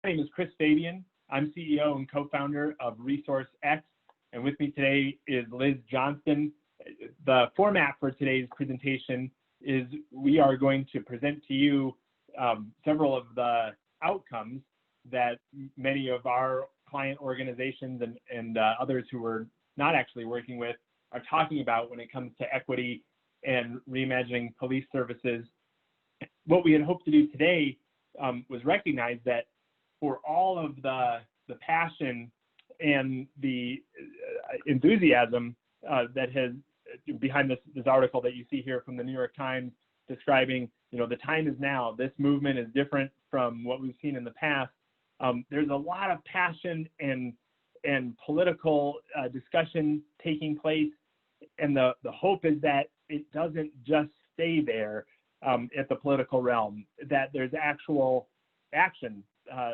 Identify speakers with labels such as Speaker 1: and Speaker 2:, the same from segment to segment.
Speaker 1: My name is Chris Fabian. I'm CEO and co-founder of ResourceX, and with me today is Liz Johnston. The format for today's presentation is we are going to present to you several of the outcomes that many of our client organizations and others who we're not actually working with are talking about when it comes to equity and reimagining police services. What we had hoped to do today was recognize that for all of the passion and the enthusiasm that has behind this article that you see here from the New York Times describing, the time is now. This movement is different from what we've seen in the past. There's a lot of passion and political discussion taking place, and the hope is that it doesn't just stay there at the political realm, that there's actual action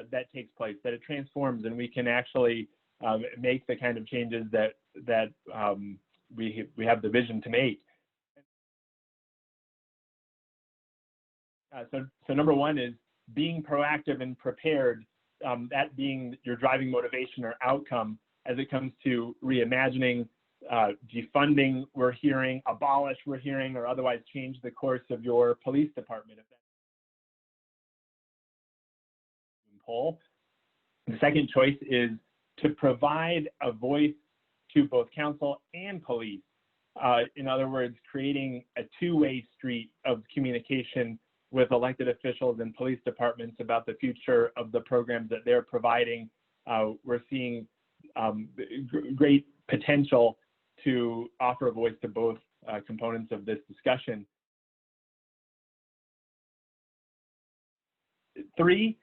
Speaker 1: that takes place, that it transforms, and we can actually make the kind of changes that we have the vision to make. So number one is being proactive and prepared, that being your driving motivation or outcome as it comes to reimagining, defunding, we're hearing, abolish, we're hearing, or otherwise change the course of your police department. Poll. The second choice is to provide a voice to both council and police. In other words, creating a two-way street of communication with elected officials and police departments about the future of the programs that they're providing. We're seeing great potential to offer a voice to both components of this discussion. 3,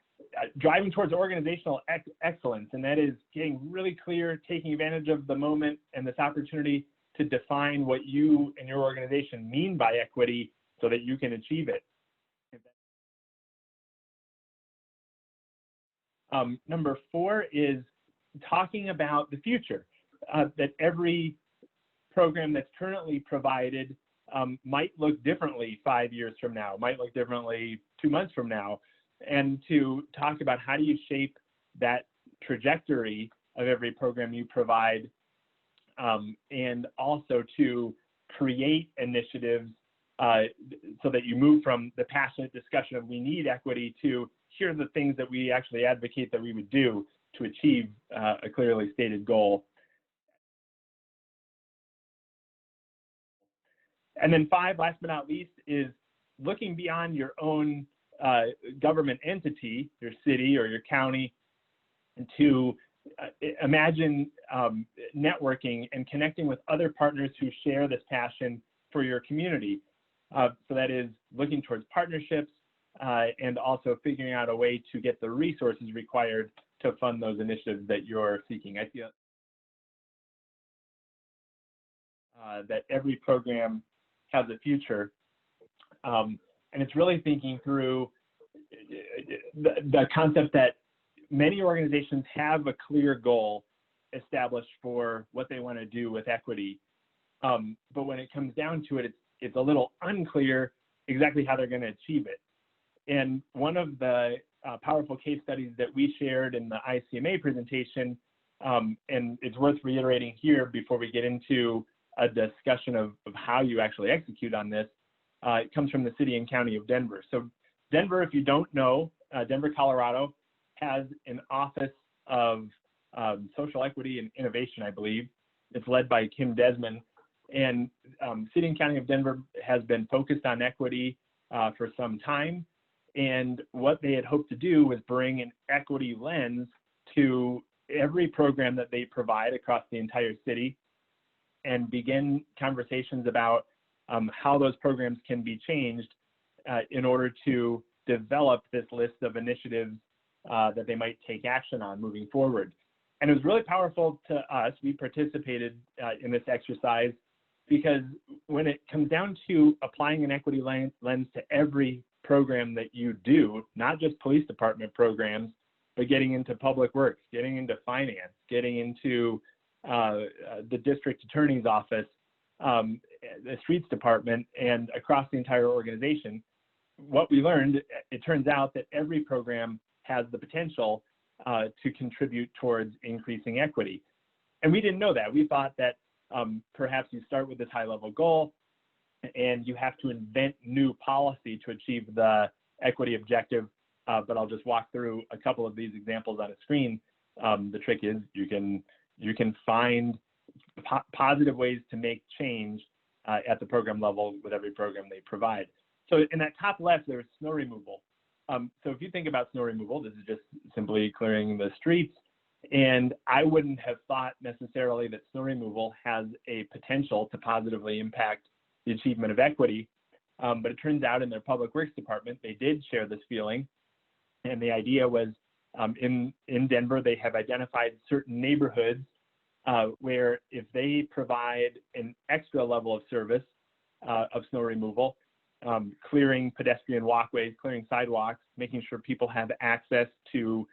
Speaker 1: driving towards organizational excellence, and that is getting really clear, taking advantage of the moment and this opportunity to define what you and your organization mean by equity so that you can achieve it. Number 4 is talking about the future, that every program that's currently provided might look differently 5 years from now, might look differently 2 months from now, and to talk about how do you shape that trajectory of every program you provide, and also to create initiatives so that you move from the passionate discussion of we need equity to here are the things that we actually advocate that we would do to achieve a clearly stated goal. And then 5, last but not least, is looking beyond your own government entity, your city or your county, and to imagine networking and connecting with other partners who share this passion for your community. So that is looking towards partnerships and also figuring out a way to get the resources required to fund those initiatives that you're seeking. I feel that every program has a future. And it's really thinking through the concept that many organizations have a clear goal established for what they want to do with equity. But when it comes down to it, it's a little unclear exactly how they're going to achieve it. And one of the powerful case studies that we shared in the ICMA presentation, and it's worth reiterating here before we get into a discussion of how you actually execute on this, it comes from the city and county of Denver. So Denver, if you don't know, Denver, Colorado has an office of social equity and innovation, I believe. It's led by Kim Desmond. And city and county of Denver has been focused on equity for some time. And what they had hoped to do was bring an equity lens to every program that they provide across the entire city and begin conversations about how those programs can be changed in order to develop this list of initiatives that they might take action on moving forward. And it was really powerful to us. We participated in this exercise because when it comes down to applying an equity lens to every program that you do, not just police department programs, but getting into public works, getting into finance, getting into the district attorney's office, the streets department, and across the entire organization, what we learned, it turns out that every program has the potential to contribute towards increasing equity. And we didn't know that. We thought that perhaps you start with this high-level goal and you have to invent new policy to achieve the equity objective. But I'll just walk through a couple of these examples on a screen. The trick is you can find positive ways to make change at the program level with every program they provide. So in that top left, there's snow removal. So if you think about snow removal, this is just simply clearing the streets. And I wouldn't have thought necessarily that snow removal has a potential to positively impact the achievement of equity. But it turns out in their public works department, they did share this feeling. And the idea was in Denver, they have identified certain neighborhoods where if they provide an extra level of service of snow removal, clearing pedestrian walkways, clearing sidewalks, making sure people have access to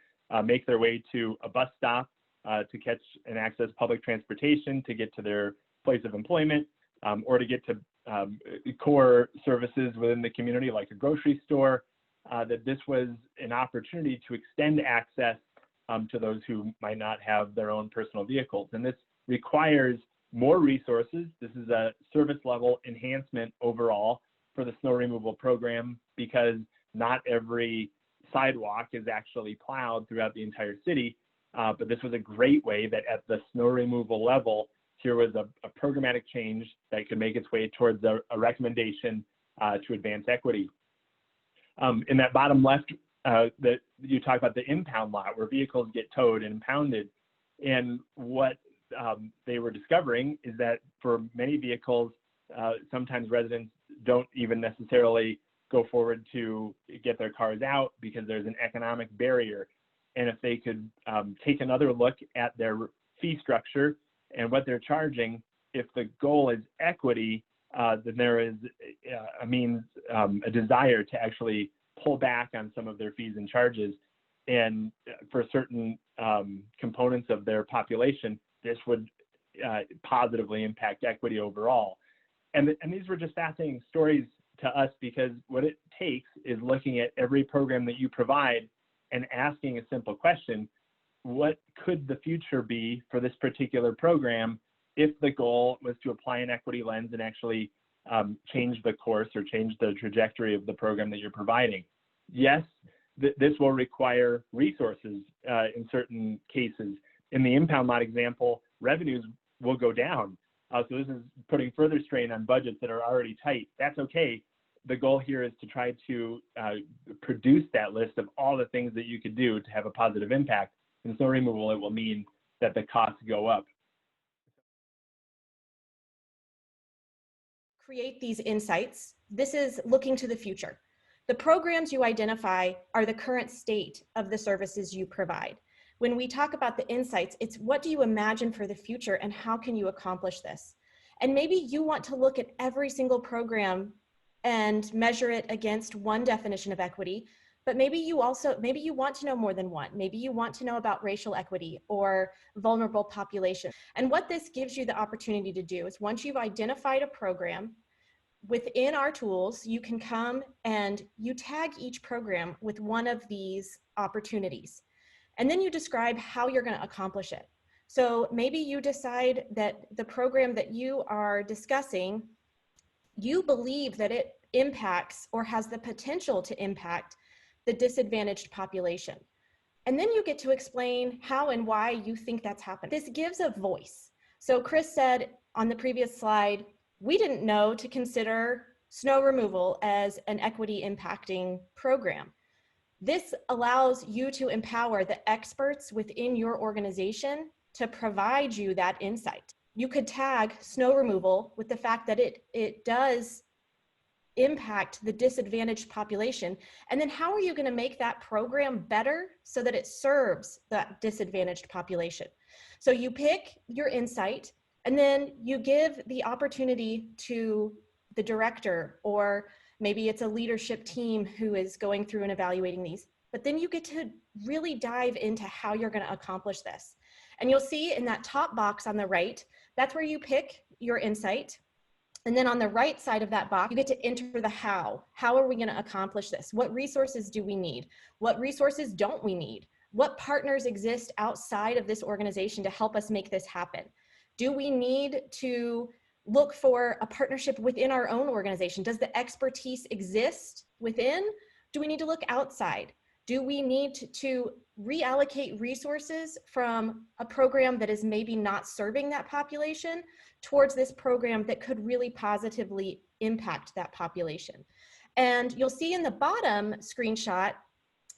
Speaker 1: make their way to a bus stop, to catch and access public transportation, to get to their place of employment, or to get to core services within the community like a grocery store, that this was an opportunity to extend access to those who might not have their own personal vehicles. And this requires more resources. This is a service level enhancement overall for the snow removal program, because not every sidewalk is actually plowed throughout the entire city. But this was a great way that at the snow removal level, here was a programmatic change that could make its way towards a recommendation to advance equity. In that bottom left, that you talk about the impound lot where vehicles get towed and impounded. And what they were discovering is that for many vehicles, sometimes residents don't even necessarily go forward to get their cars out because there's an economic barrier. And if they could take another look at their fee structure and what they're charging, if the goal is equity, then there is a desire to actually pull back on some of their fees and charges. And for certain components of their population, this would positively impact equity overall. And these were just fascinating stories to us, because what it takes is looking at every program that you provide and asking a simple question: what could the future be for this particular program if the goal was to apply an equity lens and actually change the course or change the trajectory of the program that you're providing? Yes, this will require resources in certain cases. In the impound lot example, revenues will go down. So this is putting further strain on budgets that are already tight. That's okay. The goal here is to try to produce that list of all the things that you could do to have a positive impact. In snow removal, it will mean that the costs go up.
Speaker 2: Create these insights. This is looking to the future. The programs you identify are the current state of the services you provide. When we talk about the insights, it's what do you imagine for the future and how can you accomplish this? And maybe you want to look at every single program and measure it against one definition of equity, but maybe you want to know more than one. Maybe you want to know about racial equity or vulnerable population. And what this gives you the opportunity to do is, once you've identified a program, within our tools, you can come and you tag each program with one of these opportunities. And then you describe how you're going to accomplish it. So maybe you decide that the program that you are discussing, you believe that it impacts or has the potential to impact the disadvantaged population. And then you get to explain how and why you think that's happened. This gives a voice. So Chris said on the previous slide, we didn't know to consider snow removal as an equity impacting program. This allows you to empower the experts within your organization to provide you that insight. You could tag snow removal with the fact that it does impact the disadvantaged population. And then how are you going to make that program better so that it serves that disadvantaged population? So you pick your insight, and then you give the opportunity to the director, or maybe it's a leadership team who is going through and evaluating these. But then you get to really dive into how you're going to accomplish this. And you'll see in that top box on the right, that's where you pick your insight. And then on the right side of that box, you get to enter the how. How are we going to accomplish this? What resources do we need? What resources don't we need? What partners exist outside of this organization to help us make this happen? Do we need to look for a partnership within our own organization? Does the expertise exist within? Do we need to look outside? Do we need to reallocate resources from a program that is maybe not serving that population towards this program that could really positively impact that population? And you'll see in the bottom screenshot,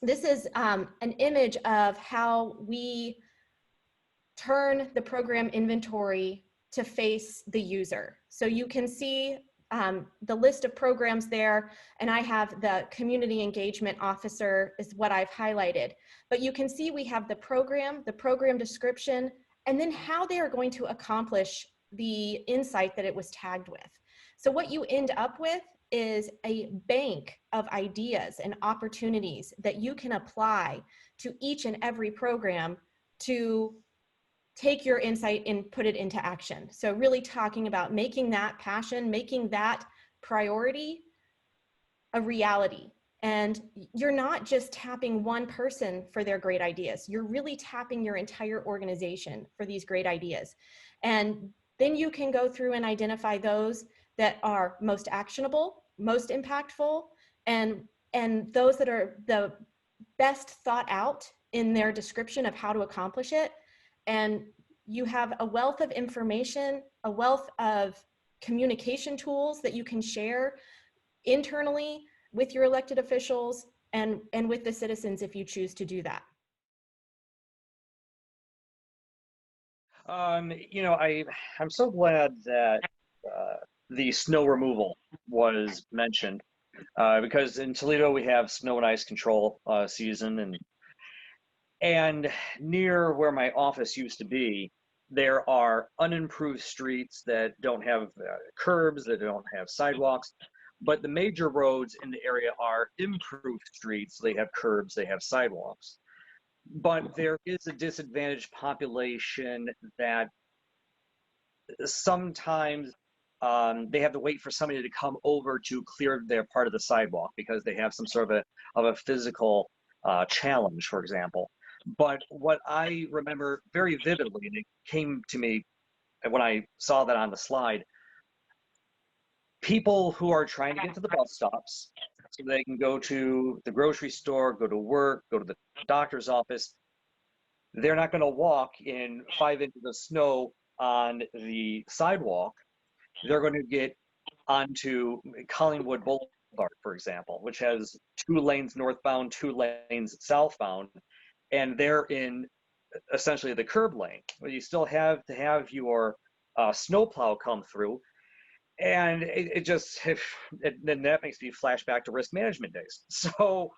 Speaker 2: this is an image of how we turn the program inventory to face the user. So you can see the list of programs there, and I have the community engagement officer is what I've highlighted. But you can see we have the program description, and then how they are going to accomplish the insight that it was tagged with. So what you end up with is a bank of ideas and opportunities that you can apply to each and every program to take your insight and put it into action. So really talking about making that passion, making that priority a reality. And you're not just tapping one person for their great ideas. You're really tapping your entire organization for these great ideas. And then you can go through and identify those that are most actionable, most impactful, and those that are the best thought out in their description of how to accomplish it. And you have a wealth of information, a wealth of communication tools that you can share internally with your elected officials and with the citizens if you choose to do that.
Speaker 3: You know, I'm so glad that the snow removal was mentioned because in Toledo we have snow and ice control season, and near where my office used to be, there are unimproved streets that don't have curbs, that don't have sidewalks, but the major roads in the area are improved streets. They have curbs, they have sidewalks. But there is a disadvantaged population that sometimes they have to wait for somebody to come over to clear their part of the sidewalk because they have some sort of a physical challenge, for example. But what I remember very vividly, and it came to me when I saw that on the slide, people who are trying to get to the bus stops so they can go to the grocery store, go to work, go to the doctor's office, they're not going to walk in 5 inches of snow on the sidewalk. They're going to get onto Collingwood Boulevard, for example, which has 2 lanes northbound, 2 lanes southbound, and they're in essentially the curb lane. But you still have to have your snowplow come through, and then that makes me flash back to risk management days. So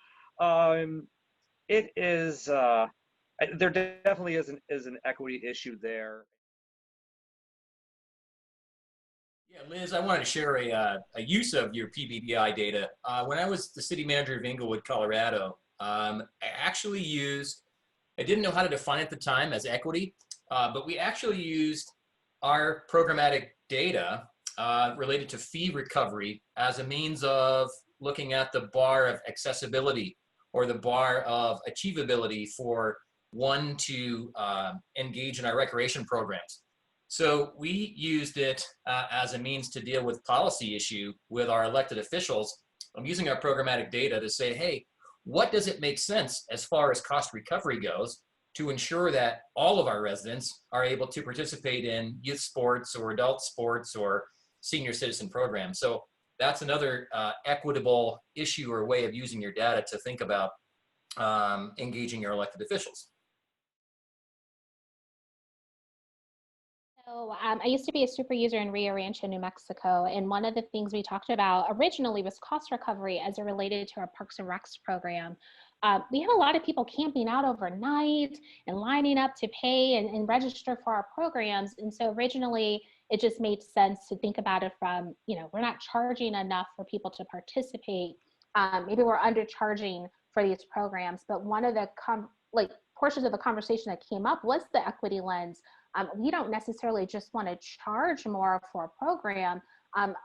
Speaker 3: it is there definitely is an equity issue there.
Speaker 4: Yeah, Liz, I wanted to share a use of your PBBI data. When I was the city manager of Englewood, Colorado, I actually used, I didn't know how to define it at the time as equity, but we actually used our programmatic data related to fee recovery as a means of looking at the bar of accessibility or the bar of achievability for one to engage in our recreation programs. So we used it as a means to deal with policy issue with our elected officials. I'm using our programmatic data to say, hey, what does it make sense as far as cost recovery goes to ensure that all of our residents are able to participate in youth sports or adult sports or senior citizen programs? So that's another equitable issue or way of using your data to think about engaging your elected officials.
Speaker 5: So I used to be a super user in Rio Rancho, New Mexico, and one of the things we talked about originally was cost recovery as it related to our Parks and Recs program. We had a lot of people camping out overnight and lining up to pay and register for our programs. And so originally it just made sense to think about it from, we're not charging enough for people to participate. Maybe we're undercharging for these programs, but one of the portions of the conversation that came up was the equity lens. We don't necessarily just want to charge more for a program.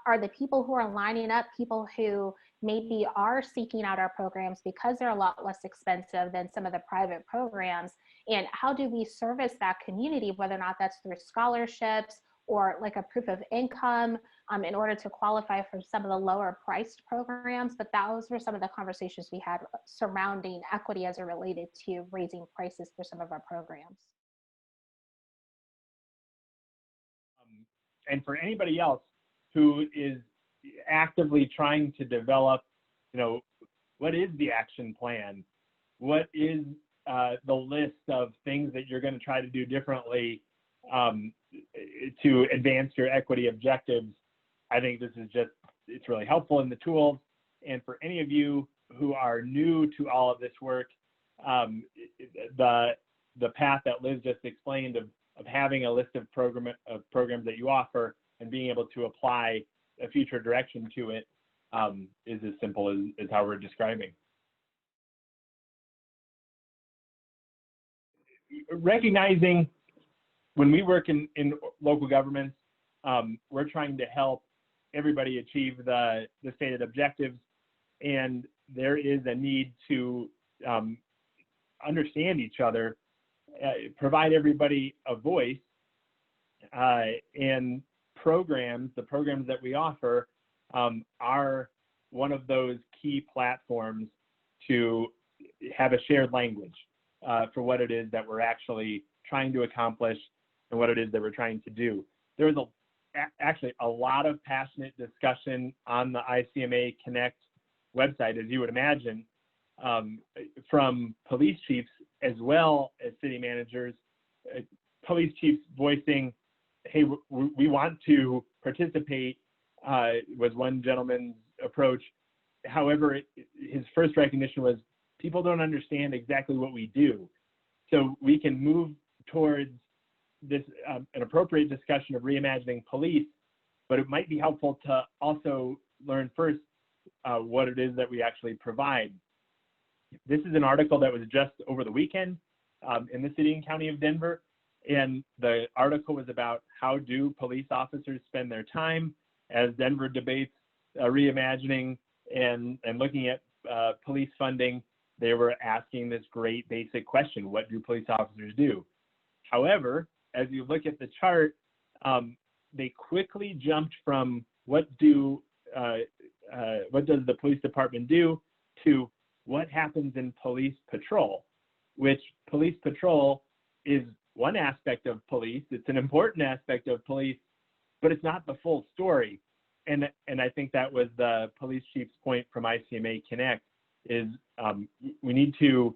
Speaker 5: Are the people who are lining up people who maybe are seeking out our programs because they're a lot less expensive than some of the private programs? And how do we service that community, whether or not that's through scholarships or like a proof of income in order to qualify for some of the lower priced programs? But those were some of the conversations we had surrounding equity as it related to raising prices for some of our programs.
Speaker 1: And for anybody else who is actively trying to develop, what is the action plan? What is the list of things that you're going to try to do differently to advance your equity objectives? I think this is it's really helpful in the tools. And for any of you who are new to all of this work, the path that Liz just explained of having a list of programs that you offer and being able to apply a future direction to it is as simple as how we're describing. Recognizing when we work in local governments, we're trying to help everybody achieve the stated objectives, and there is a need to understand each other, provide everybody a voice, and the programs that we offer are one of those key platforms to have a shared language for what it is that we're actually trying to accomplish and what it is that we're trying to do. There's actually a lot of passionate discussion on the ICMA Connect website, as you would imagine, from police chiefs as well as city managers. Police chiefs voicing, hey, we want to participate, was one gentleman's approach. However, his first recognition was people don't understand exactly what we do. So we can move towards this an appropriate discussion of reimagining police, but it might be helpful to also learn first what it is that we actually provide. This is an article that was just over the weekend in the city and county of Denver, and the article was about how do police officers spend their time as Denver debates reimagining and looking at police funding. They were asking this great basic question: what do police officers do? However, as you look at the chart, they quickly jumped from what does the police department do to what happens in police patrol, which police patrol is one aspect of police. It's an important aspect of police, but it's not the full story. And I think that was the police chief's point from ICMA Connect is we need to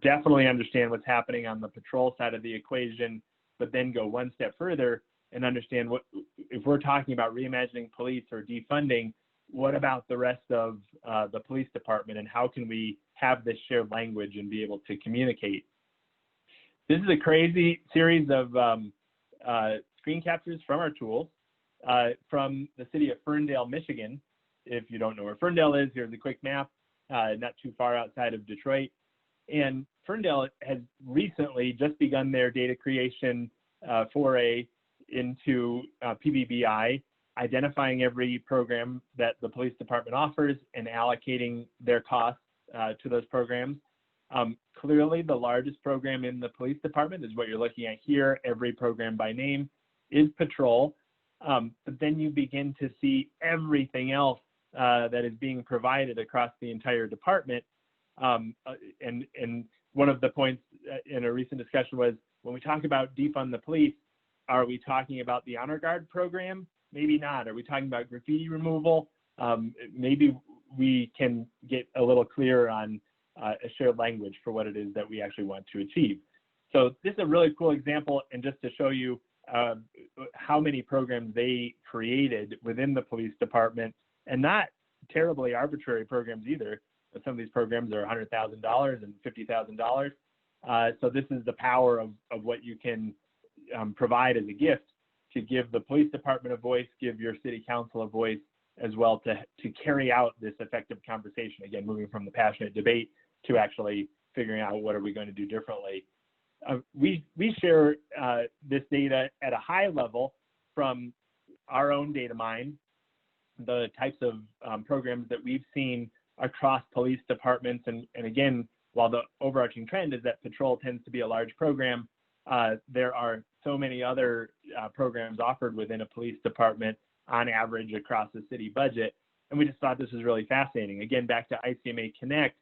Speaker 1: definitely understand what's happening on the patrol side of the equation, but then go one step further and understand what, if we're talking about reimagining police or defunding, what about the rest of the police department, and how can we have this shared language and be able to communicate? This is a crazy series of screen captures from our tools from the city of Ferndale, Michigan. If you don't know where Ferndale is, here's a quick map, not too far outside of Detroit. And Ferndale has recently just begun their data creation foray into PBBI, identifying every program that the police department offers and allocating their costs to those programs. Clearly, the largest program in the police department is what you're looking at here. Every program by name is patrol. But then you begin to see everything else that is being provided across the entire department. And one of the points in a recent discussion was, when we talk about defund the police, are we talking about the Honor Guard program? Maybe not. Are we talking about graffiti removal? Maybe we can get a little clearer on a shared language for what it is that we actually want to achieve. So this is a really cool example, and just to show you how many programs they created within the police department, and not terribly arbitrary programs either. Some of these programs are $100,000 and $50,000. So this is the power of what you can provide as a gift to give the police department a voice, give your city council a voice as well to carry out this effective conversation. Again, moving from the passionate debate to actually figuring out what are we going to do differently. We share this data at a high level from our own data mine, the types of programs that we've seen across police departments. And again, while the overarching trend is that patrol tends to be a large program, there are so many other programs offered within a police department on average across the city budget. And we just thought this was really fascinating. Again, back to ICMA Connect,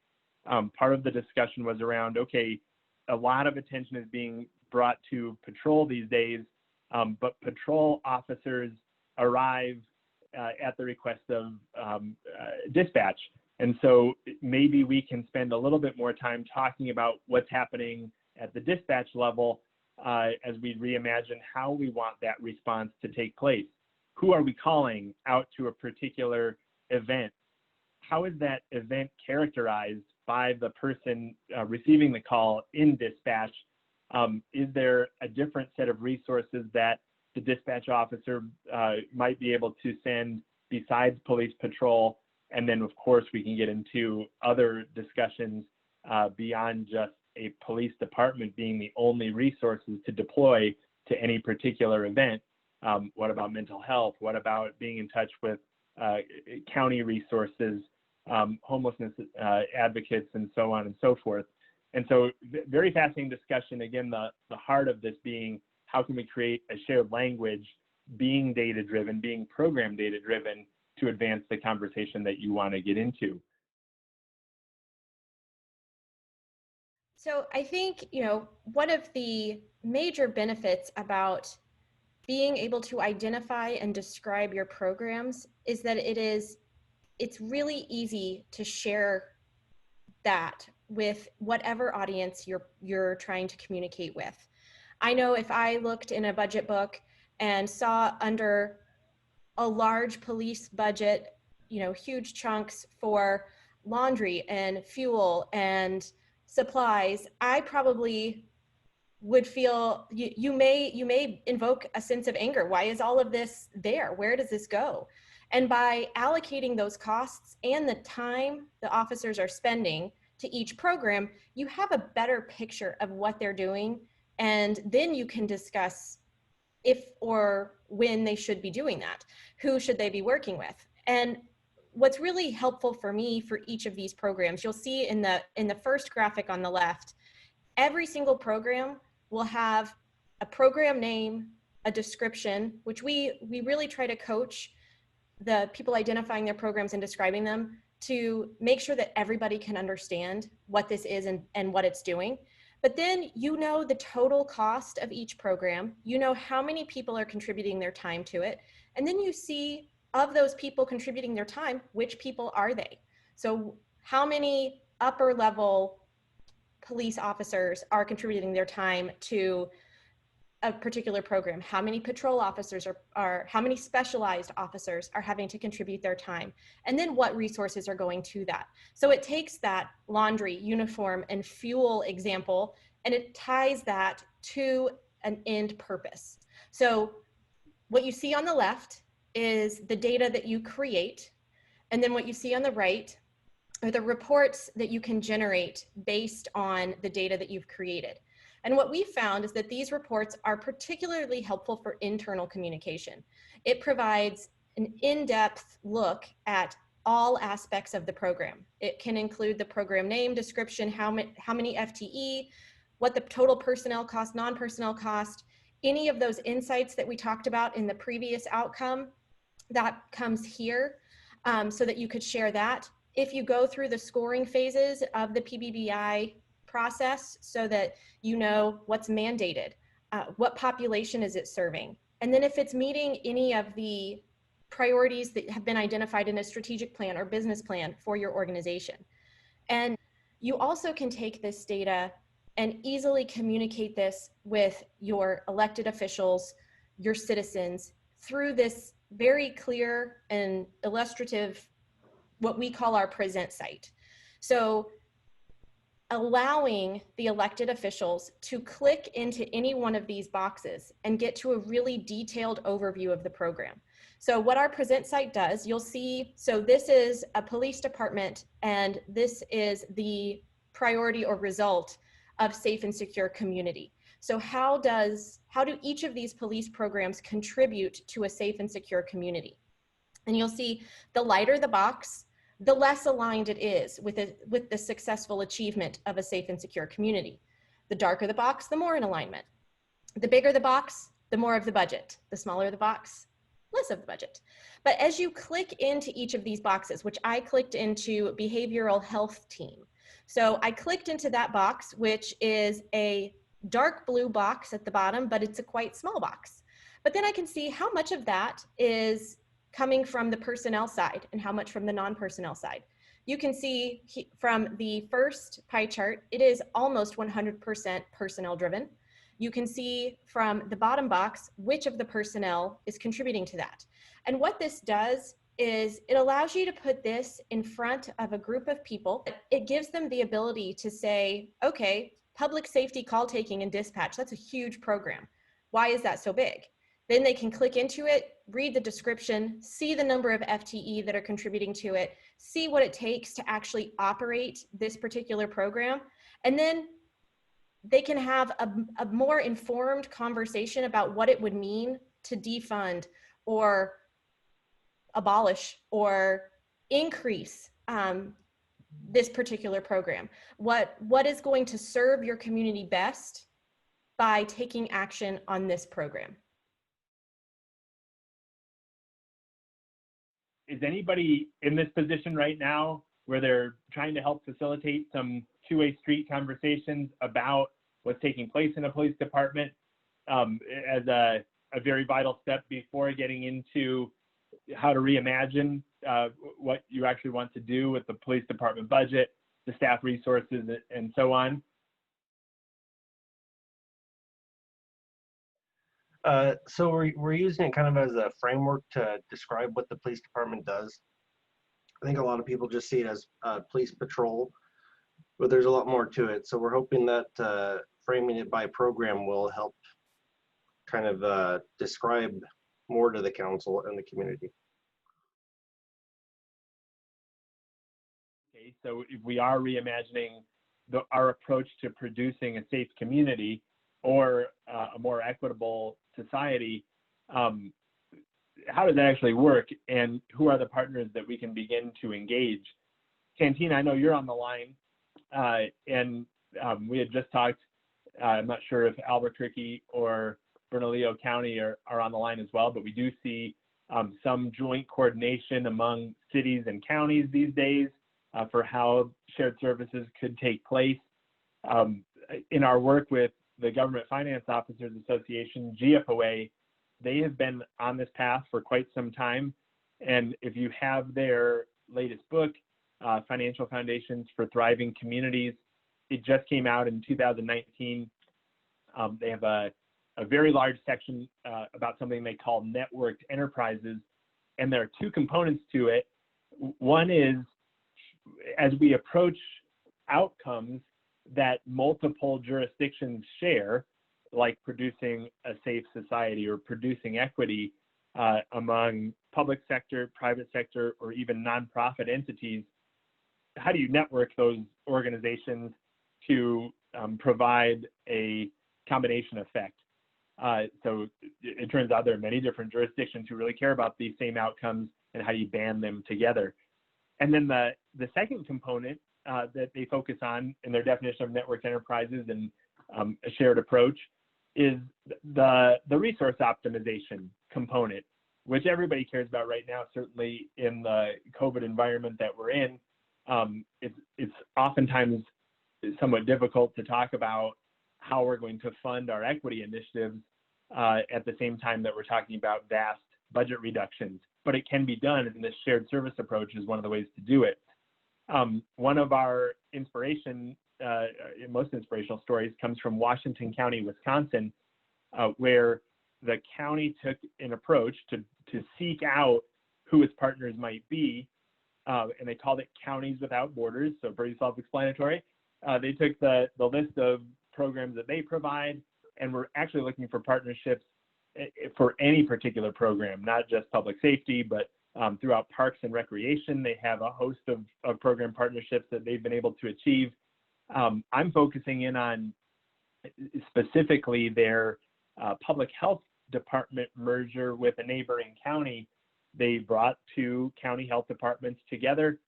Speaker 1: part of the discussion was around, okay, a lot of attention is being brought to patrol these days, but patrol officers arrive at the request of dispatch. And so maybe we can spend a little bit more time talking about what's happening at the dispatch level as we reimagine how we want that response to take place. Who are we calling out to a particular event? How is that event characterized by the person receiving the call in dispatch? Is there a different set of resources that the dispatch officer might be able to send besides police patrol? And then, of course, we can get into other discussions beyond just a police department being the only resources to deploy to any particular event. What about mental health? What about being in touch with county resources, homelessness advocates, and so on and so forth? And so very fascinating discussion. Again, the heart of this being how can we create a shared language, being data-driven, being program data-driven to advance the conversation that you want to get into.
Speaker 2: So I think, one of the major benefits about being able to identify and describe your programs is that it's really easy to share that with whatever audience you're trying to communicate with. I know if I looked in a budget book and saw under a large police budget, huge chunks for laundry and fuel and supplies, I probably would feel you may invoke a sense of anger. Why is all of this there? Where does this go? And by allocating those costs and the time the officers are spending to each program, you have a better picture of what they're doing, and then you can discuss if or when they should be doing that. Who should they be working with? And what's really helpful for me for each of these programs, you'll see in the first graphic on the left, every single program will have a program name, a description, which we really try to coach the people identifying their programs and describing them to make sure that everybody can understand what this is and what it's doing. But then the total cost of each program, how many people are contributing their time to it, and then you see of those people contributing their time, which people are they? So how many upper level police officers are contributing their time to a particular program? How many patrol officers are how many specialized officers are having to contribute their time? And then what resources are going to that? So it takes that laundry, uniform, and fuel example, and it ties that to an end purpose. So what you see on the left is the data that you create, and then what you see on the right are the reports that you can generate based on the data that you've created. And what we found is that these reports are particularly helpful for internal communication. It provides an in-depth look at all aspects of the program. It can include the program name, description, how many FTE, what the total personnel cost, non-personnel cost, any of those insights that we talked about in the previous outcome, that comes here so that you could share that. If you go through the scoring phases of the PBBI process so that you know what's mandated, what population is it serving, and then if it's meeting any of the priorities that have been identified in a strategic plan or business plan for your organization. And you also can take this data and easily communicate this with your elected officials, your citizens, through this very clear and illustrative, what we call our present site. So allowing the elected officials to click into any one of these boxes and get to a really detailed overview of the program. So what our present site does, you'll see, so this is a police department, and this is the priority or result of safe and secure community. So how do each of these police programs contribute to a safe and secure community? And you'll see the lighter the box, the less aligned it is with the successful achievement of a safe and secure community. The darker the box, the more in alignment. The bigger the box, the more of the budget. The smaller the box, less of the budget. But as you click into each of these boxes, which I clicked into behavioral health team. So I clicked into that box, which is a dark blue box at the bottom, but it's a quite small box. But then I can see how much of that is coming from the personnel side and how much from the non-personnel side. You can see from the first pie chart, it is almost 100% personnel driven. You can see from the bottom box which of the personnel is contributing to that. And what this does is it allows you to put this in front of a group of people. It gives them the ability to say, okay, public safety call taking and dispatch, that's a huge program. Why is that so big? Then they can click into it, read the description, see the number of FTE that are contributing to it, see what it takes to actually operate this particular program, and then they can have a more informed conversation about what it would mean to defund or abolish or increase this particular program. What is going to serve your community best by taking action on this program?
Speaker 1: Is anybody in this position right now where they're trying to help facilitate some two-way street conversations about what's taking place in a police department as a very vital step before getting into how to reimagine what you actually want to do with the police department budget, the staff resources, and so on?
Speaker 6: So we're using it kind of as a framework to describe what the police department does. I think a lot of people just see it as police patrol, but there's a lot more to it. So we're hoping that framing it by program will help kind of describe more to the council and the community.
Speaker 1: Okay, so if we are reimagining our approach to producing a safe community or a more equitable society, how does that actually work, and who are the partners that we can begin to engage? Santina, I know you're on the line, and we had just talked, I'm not sure if Albuquerque or Bernalillo County are on the line as well, but we do see some joint coordination among cities and counties these days for how shared services could take place. In our work with the Government Finance Officers Association, GFOA, they have been on this path for quite some time. And if you have their latest book, Financial Foundations for Thriving Communities, it just came out in 2019. They have a very large section about something they call networked enterprises. And there are two components to it. One is, as we approach outcomes that multiple jurisdictions share, like producing a safe society or producing equity among public sector, private sector, or even nonprofit entities, how do you network those organizations to provide a combination effect? So it turns out there are many different jurisdictions who really care about these same outcomes, and how do you band them together? And then the second component that they focus on in their definition of networked enterprises and a shared approach is the resource optimization component, which everybody cares about right now, certainly in the COVID environment that we're in. It's oftentimes somewhat difficult to talk about how we're going to fund our equity initiatives at the same time that we're talking about vast budget reductions. But it can be done, and this shared service approach is one of the ways to do it. One of our most inspirational stories comes from Washington County, Wisconsin, where the county took an approach to seek out who its partners might be, and they called it Counties Without Borders, so pretty self-explanatory. They took the list of programs that they provide, and we're actually looking for partnerships for any particular program, not just public safety, but throughout parks and recreation. They have a host of program partnerships that they've been able to achieve. I'm focusing in on specifically their public health department merger with a neighboring county they brought two county health departments together,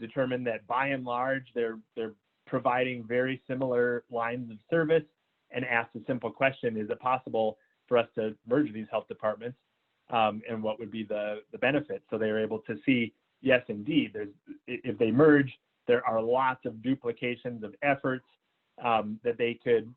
Speaker 1: determined that by and large they're providing very similar lines of service, and asked a simple question: is it possible for us to merge these health departments, and what would be the benefits? So they were able to see, yes, indeed, if they merge, there are lots of duplications of efforts that they could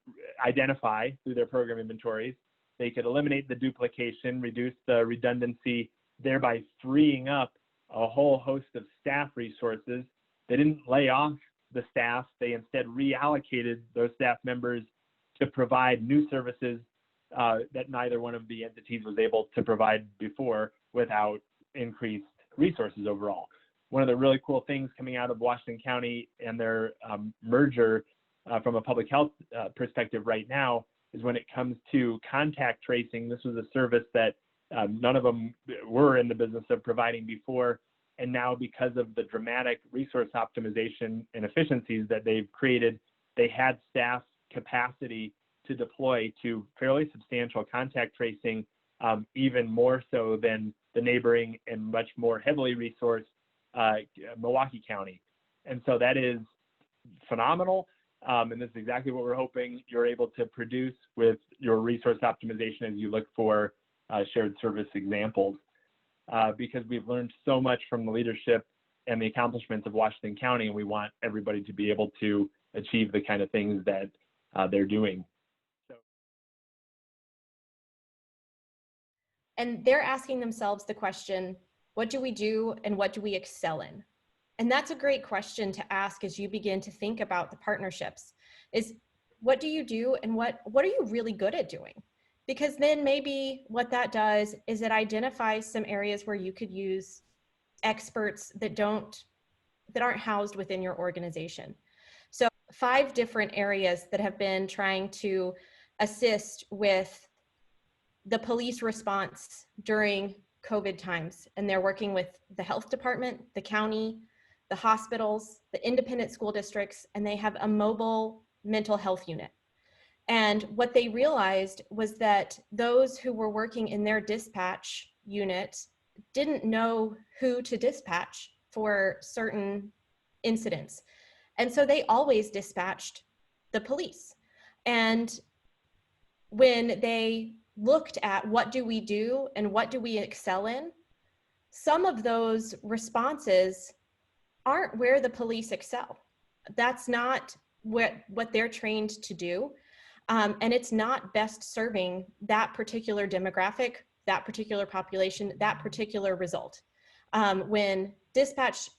Speaker 1: identify through their program inventories. They could eliminate the duplication, reduce the redundancy, thereby freeing up a whole host of staff resources. They didn't lay off the staff. They instead reallocated those staff members to provide new services that neither one of the entities was able to provide before without increased resources overall. One of the really cool things coming out of Washington County and their merger from a public health perspective right now is when it comes to contact tracing. This was a service that none of them were in the business of providing before. And now, because of the dramatic resource optimization and efficiencies that they've created, they had staff capacity to deploy to fairly substantial contact tracing, even more so than the neighboring and much more heavily resourced Milwaukee County. And so that is phenomenal. And this is exactly what we're hoping you're able to produce with your resource optimization as you look for shared service examples, because we've learned so much from the leadership and the accomplishments of Washington County, and we want everybody to be able to achieve the kind of things that they're doing.
Speaker 2: And they're asking themselves the question, what do we do and what do we excel in? And that's a great question to ask as you begin to think about the partnerships, is what do you do and what are you really good at doing? Because then maybe what that does is it identifies some areas where you could use experts that aren't housed within your organization. So 5 different areas that have been trying to assist with the police response during COVID times. And they're working with the health department, the county, the hospitals, the independent school districts, and they have a mobile mental health unit. And what they realized was that those who were working in their dispatch unit didn't know who to dispatch for certain incidents. And so they always dispatched the police. And when they looked at what do we do and what do we excel in, some of those responses aren't where the police excel. That's not what they're trained to do. And it's not best serving that particular demographic, that particular population, that particular result. When dispatch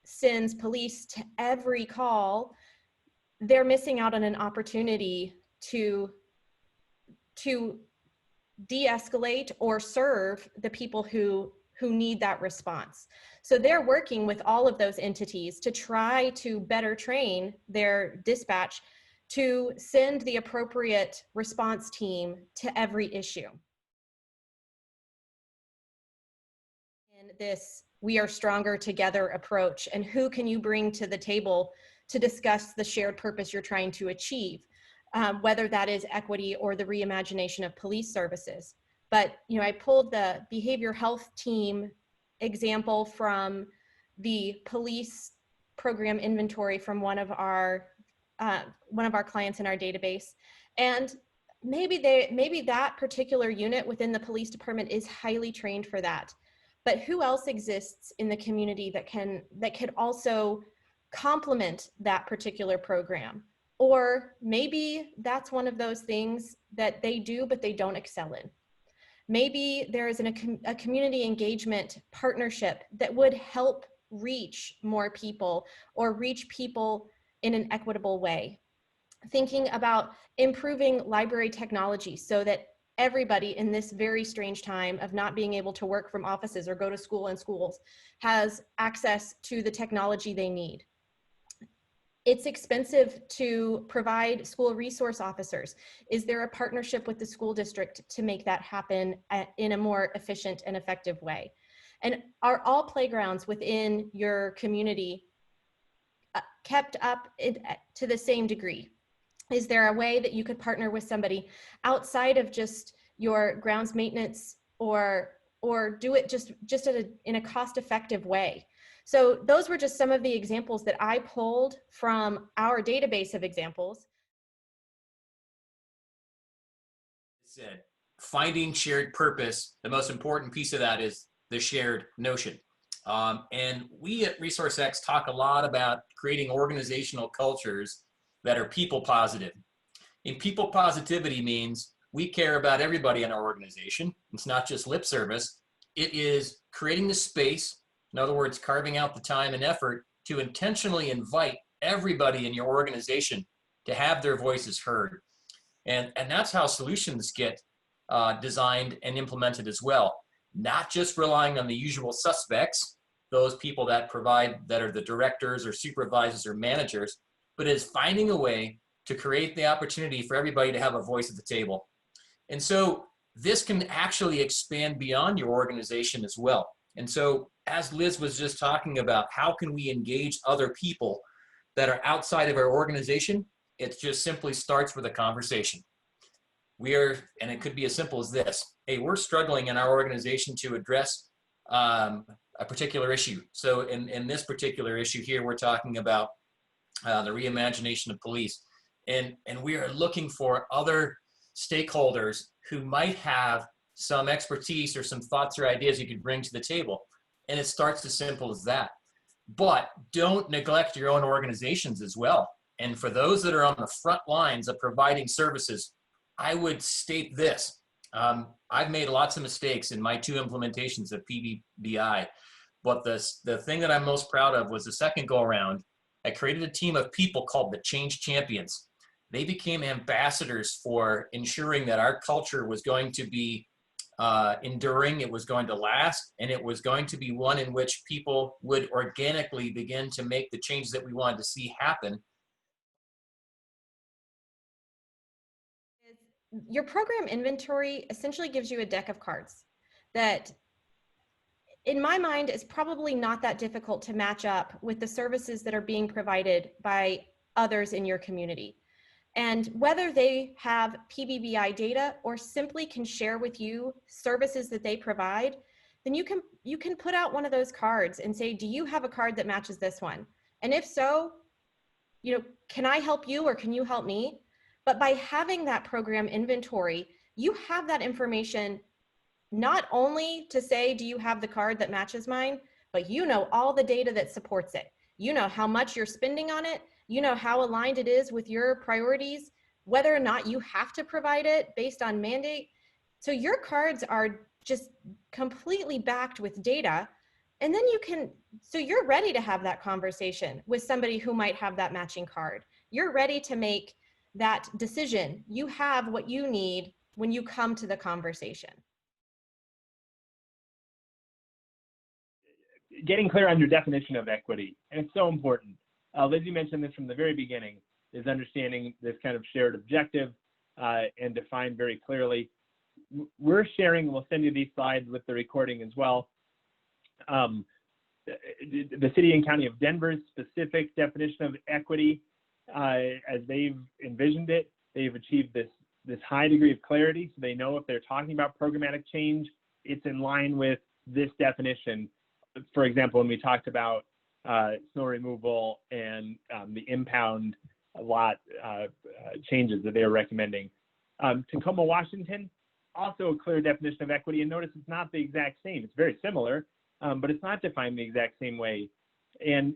Speaker 2: sends police to every call, they're missing out on an opportunity to de-escalate or serve the people who need that response. So they're working with all of those entities to try to better train their dispatch to send the appropriate response team to every issue. In this "we are stronger together" approach, and who can you bring to the table to discuss the shared purpose you're trying to achieve, whether that is equity or the reimagination of police services. But I pulled the behavior health team example from the police program inventory from one of our clients in our database. And maybe that particular unit within the police department is highly trained for that. But who else exists in the community that could also complement that particular program? Or maybe that's one of those things that they do, but they don't excel in. Maybe there is a community engagement partnership that would help reach more people or reach people in an equitable way. Thinking about improving library technology so that everybody in this very strange time of not being able to work from offices or go to school in schools has access to the technology they need. It's expensive to provide school resource officers. Is there a partnership with the school district to make that happen in a more efficient and effective way? And are all playgrounds within your community kept up to the same degree? Is there a way that you could partner with somebody outside of just your grounds maintenance or or do it just in a cost-effective way. So those were just some of the examples that I pulled from our database of examples.
Speaker 4: Said, finding shared purpose, the most important piece of that is the shared notion. And we at ResourceX talk a lot about creating organizational cultures that are people positive. And people positivity means we care about everybody in our organization. It's not just lip service. It is creating the space, in other words, carving out the time and effort to intentionally invite everybody in your organization to have their voices heard. And that's how solutions get designed and implemented as well. Not just relying on the usual suspects, those people that provide, that are the directors or supervisors or managers, but is finding a way to create the opportunity for everybody to have a voice at the table. And so this can actually expand beyond your organization as well. And so as Liz was just talking about, how can we engage other people that are outside of our organization? It just simply starts with a conversation. And it could be as simple as this. Hey, we're struggling in our organization to address a particular issue. So in this particular issue here, we're talking about the reimagination of police. And we are looking for other stakeholders who might have some expertise or some thoughts or ideas you could bring to the table. And it starts as simple as that. But don't neglect your own organizations as well. And for those that are on the front lines of providing services, I would state this. I've made lots of mistakes in my 2 implementations of PBBI, but the thing that I'm most proud of was the second go around. I created a team of people called the Change Champions. They became ambassadors for ensuring that our culture was going to be enduring, it was going to last, and it was going to be one in which people would organically begin to make the changes that we wanted to see happen.
Speaker 2: Your program inventory essentially gives you a deck of cards that, in my mind, is probably not that difficult to match up with the services that are being provided by others in your community. And whether they have PBBI data or simply can share with you services that they provide, then you can put out one of those cards and say, do you have a card that matches this one? And if so, can I help you or can you help me? But by having that program inventory, you have that information not only to say, do you have the card that matches mine, but you know all the data that supports it. You know how much you're spending on it. You know how aligned it is with your priorities, whether or not you have to provide it based on mandate. So your cards are just completely backed with data. And then you're ready to have that conversation with somebody who might have that matching card. You're ready to make that decision. You have what you need when you come to the conversation.
Speaker 1: Getting clear on your definition of equity, and it's so important. Lizzie mentioned this from the very beginning, is understanding this kind of shared objective and defined very clearly. We're sharing, we'll send you these slides with the recording as well. The City and County of Denver's specific definition of equity, as they've envisioned it, they've achieved this high degree of clarity, so they know if they're talking about programmatic change, it's in line with this definition. For example, when we talked about snow removal and the impound lot changes that they are recommending. Tacoma, Washington, also a clear definition of equity, and notice it's not the exact same. It's very similar, but it's not defined the exact same way. And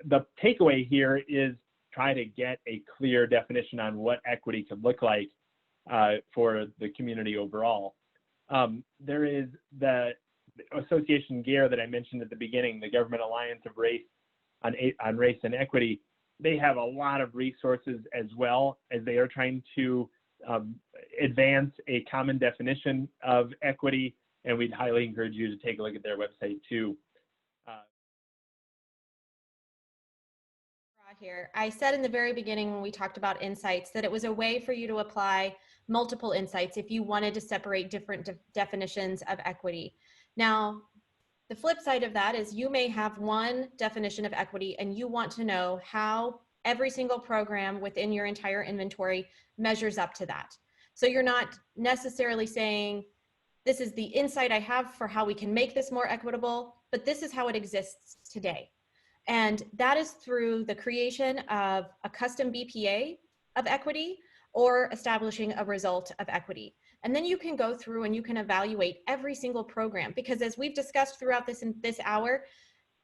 Speaker 1: the takeaway here is try to get a clear definition on what equity could look like for the community overall. There is the Association GARE that I mentioned at the beginning, the Government Alliance of Race on Race and Equity. They have a lot of resources as well, as they are trying to advance a common definition of equity, and we'd highly encourage you to take a look at their website too.
Speaker 2: Here, I said in the very beginning when we talked about insights that it was a way for you to apply multiple insights if you wanted to separate different definitions of equity. Now, the flip side of that is you may have one definition of equity and you want to know how every single program within your entire inventory measures up to that. So you're not necessarily saying, This is the insight I have for how we can make this more equitable, but this is how it exists today. And that is through the creation of a custom BPA of equity or establishing a result of equity. And then you can go through and you can evaluate every single program, because as we've discussed throughout this hour,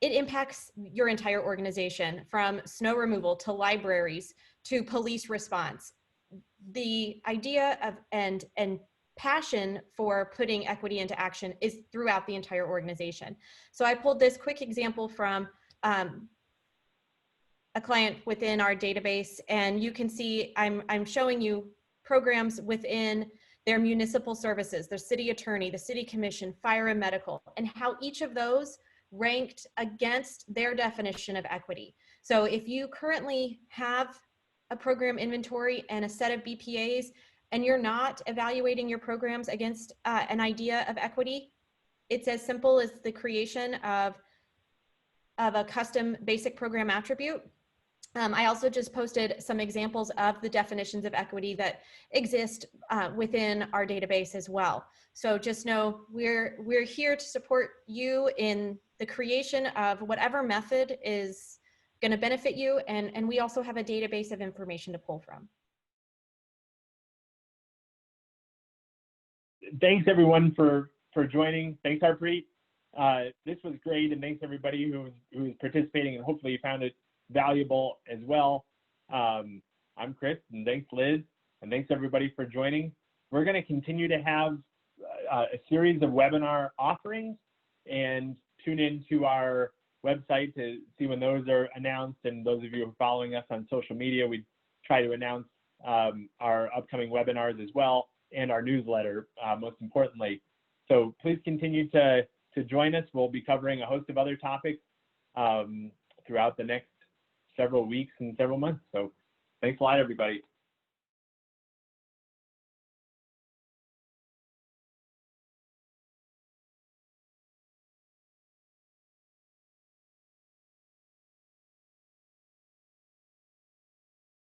Speaker 2: it impacts your entire organization, from snow removal to libraries to police response. The idea of and passion for putting equity into action is throughout the entire organization. So I pulled this quick example from a client within our database, and you can see I'm showing you programs within their municipal services, their city attorney, the city commission, fire and medical, and how each of those ranked against their definition of equity. So if you currently have a program inventory and a set of BPAs, and you're not evaluating your programs against an idea of equity, it's as simple as the creation of a custom basic program attribute. I also just posted some examples of the definitions of equity that exist within our database as well. So just know we're here to support you in the creation of whatever method is going to benefit you, and we also have a database of information to pull from.
Speaker 1: Thanks everyone for joining. Thanks, Harpreet. This was great, and thanks everybody who was participating, and hopefully you found it valuable as well. I'm Chris, and thanks Liz, and thanks everybody for joining. We're going to continue to have a series of webinar offerings, and tune into our website to see when those are announced. And those of you who are following us on social media, we try to announce our upcoming webinars as well, and our newsletter, most importantly. So please continue to join us. We'll be covering a host of other topics throughout the next several weeks and several months. So thanks a lot, everybody.